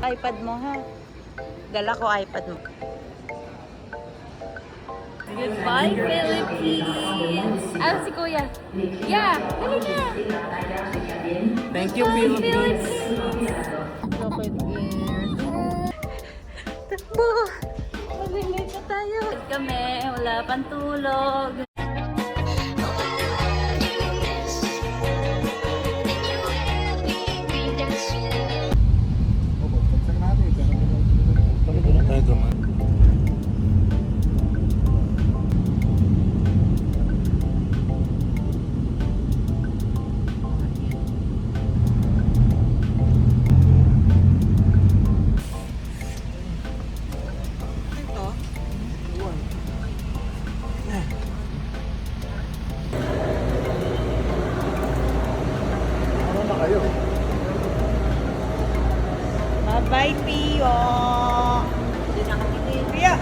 iPad mo ha. Dala ko iPad mo. Goodbye, Philippines! Ah, si Kuya. Yeah, dali na. Thank you, Philippines. Rocket Air. Takbo! Malilate na tayo. Kami, wala pang tulog. Bye, Pio! Hindi na kami din. Pio!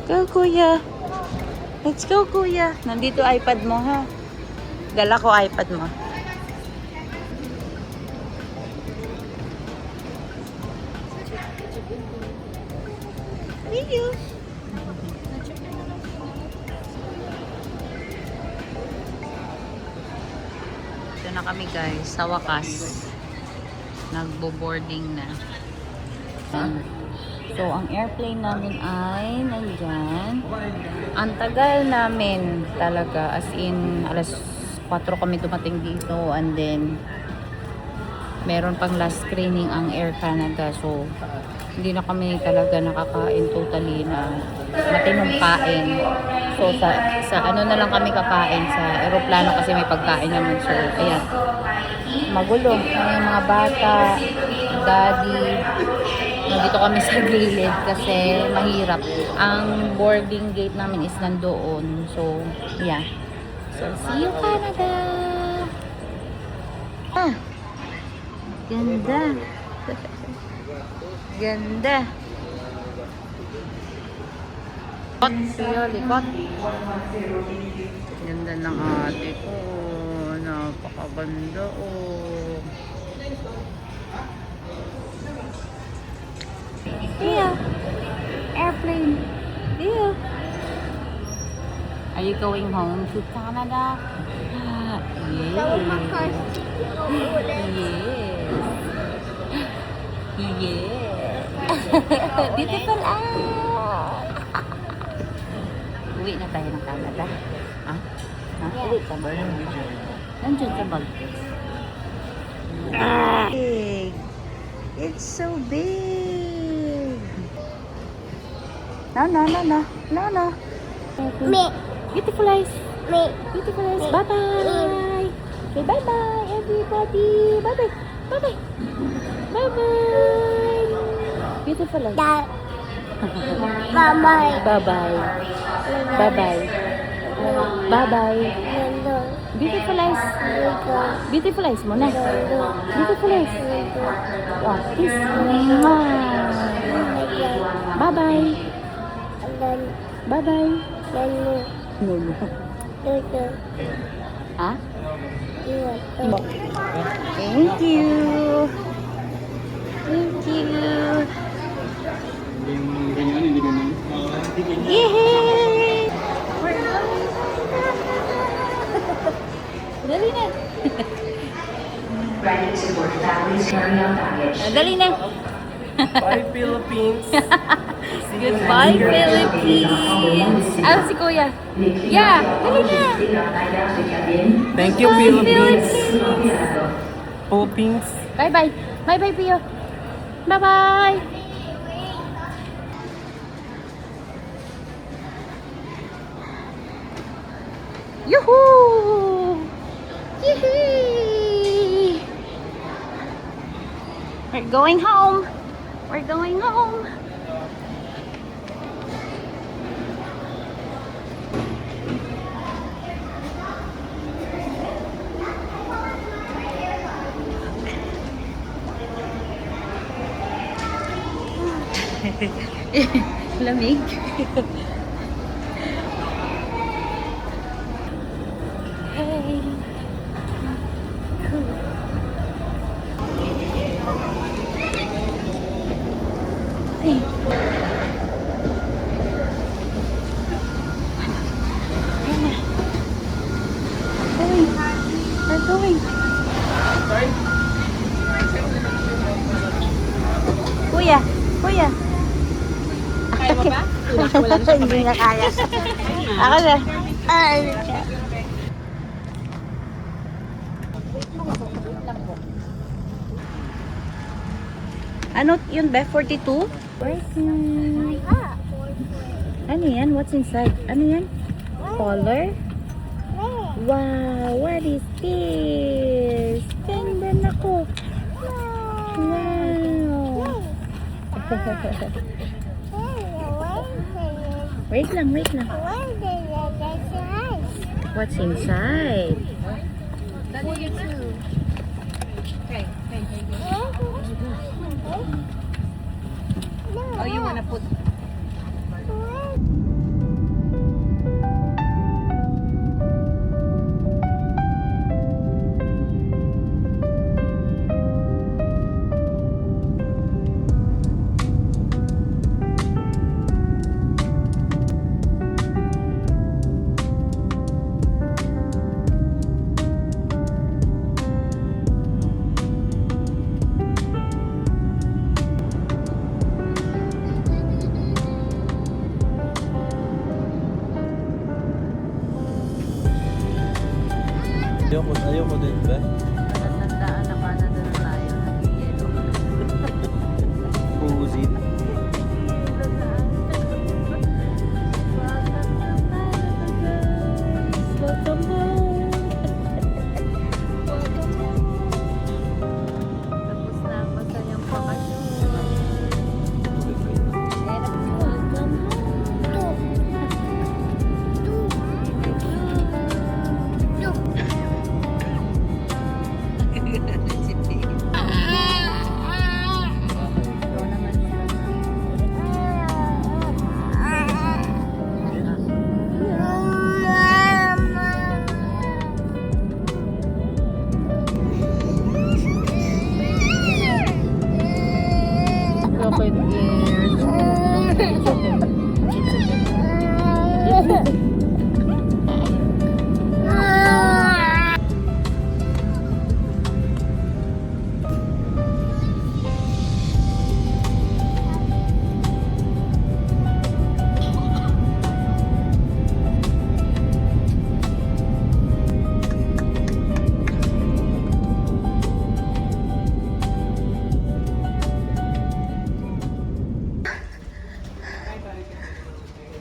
Go, Kuya! Let's go, Kuya! Nandito iPad mo, ha? Dala ko iPad mo. Pio! Na kami guys, sa wakas nagbo-boarding na. So ang airplane namin ay nandyan. Ang tagal namin talaga, as in alas 4 kami dumating dito, and then meron pang last screening ang Air Canada, so hindi na kami talaga nakakain totally na matinong kain. So sa ano na lang kami kakain sa eroplano kasi may pagkain naman. So ayan, magulo yung mga bata, daddy. Nandito kami sa gilid kasi mahirap. Ang boarding gate namin is nandoon. So yeah. So see you, Canada. Ah, ganda. Ganda. Likot siya, likot. Ganda ng ate ko. Napakaganda, oh. Yeah. Airplane. Yeah. Are you going home to Canada? Yes. Yes. Yes. Beautiful. Uwi na tayo ng Canada. Ha? Uwi ka ba? Nandiyan sa bag. Big. It's so big. No. Me. Beautiful eyes. Me. Beautiful eyes. Bye-bye. Okay, bye-bye everybody. Bye-bye. Bye-bye. Bye-bye. Beautiful eyes. Dad. Bye-bye. Bye-bye. Bye-bye. Bye-bye. Hello. Beautiful eyes. Beautiful eyes muna. Beautiful eyes. Oh, kiss. Bye-bye. Bye-bye. No. Ha? Thank you. Thank you. Yay! Dali na. Dali na. Bye, Philippines. Goodbye, Philippines. Ah, si Kuya. Yeah, dali na. Thank you, Philippines. Philippines. Bye-bye. Bye-bye, Pio. Bye-bye. Yoo-hoo! Yee-hee! We're going home. We're going home. Lamig. Hey. Ay. We're going. Kuya, kuya. Kaya mo ba? Wala na siya Hindi kamay. na kaya. Ako na. Ay, ano yun ba? 42? Ano yan? What's inside? Ano yan? Color? Wow! What is this? Tingnan ako. Wow! Wait lang, wait lang. What's inside? Oh, you wanna put... Ayoko din ba? Natandaan na pa na doon tayo. Nag-yelo. Puusin. Welcome home. Tapos na ang masayang bakasyon. Welcome Ikaw naman Rocket ears. It's okay. It's okay.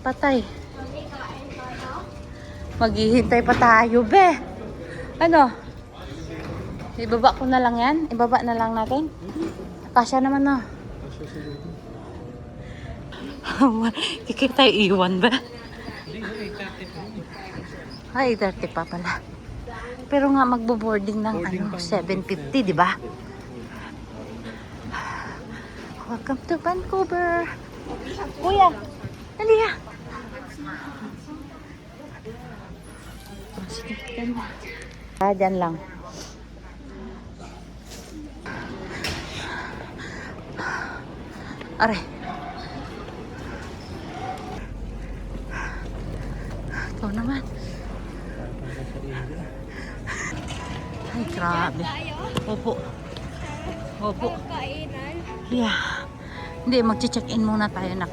Patay. Maghihintay pa tayo, be. Ano? Ibaba ko na lang yan? Ibaba na lang natin? Kasya naman na. Kikita tayo iwan ba? Ay, 30 pa pala. Pero nga magbo-boarding ng ano, 7:50, di ba? Welcome to Vancouver. Kuya, dali ya. Sige, dyan lang. Aray. Ito naman. Ay, grabe. Opo. Opo. Yeah. Hindi, mag-check-in muna tayo, nak.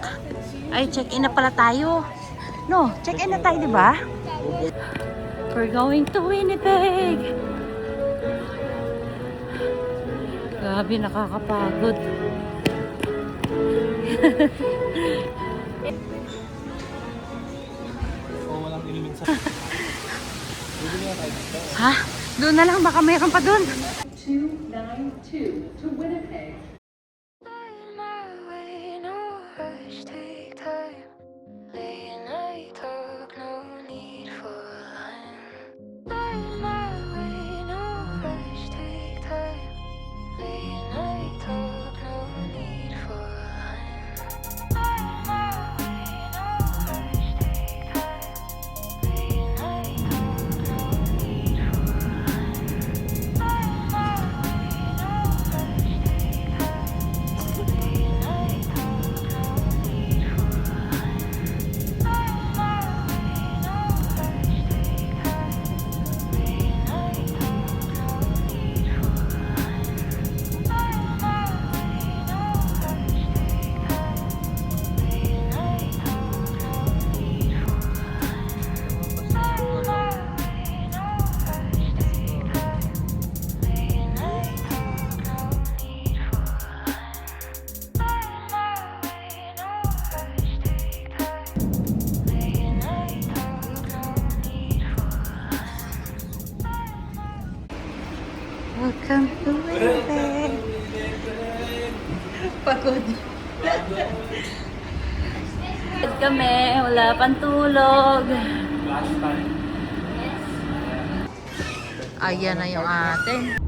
Ay, check-in na pala tayo. No, check-in na tayo, di ba? We're going to Winnipeg. Grabe, nakakapagod. Walang inumin sa... Ha? Doon na lang, baka mayroon pa doon. 292 to Winnipeg. Welcome to Winnipeg. Pagod. Pagod kami, wala pang tulog. Ayan na yung atin.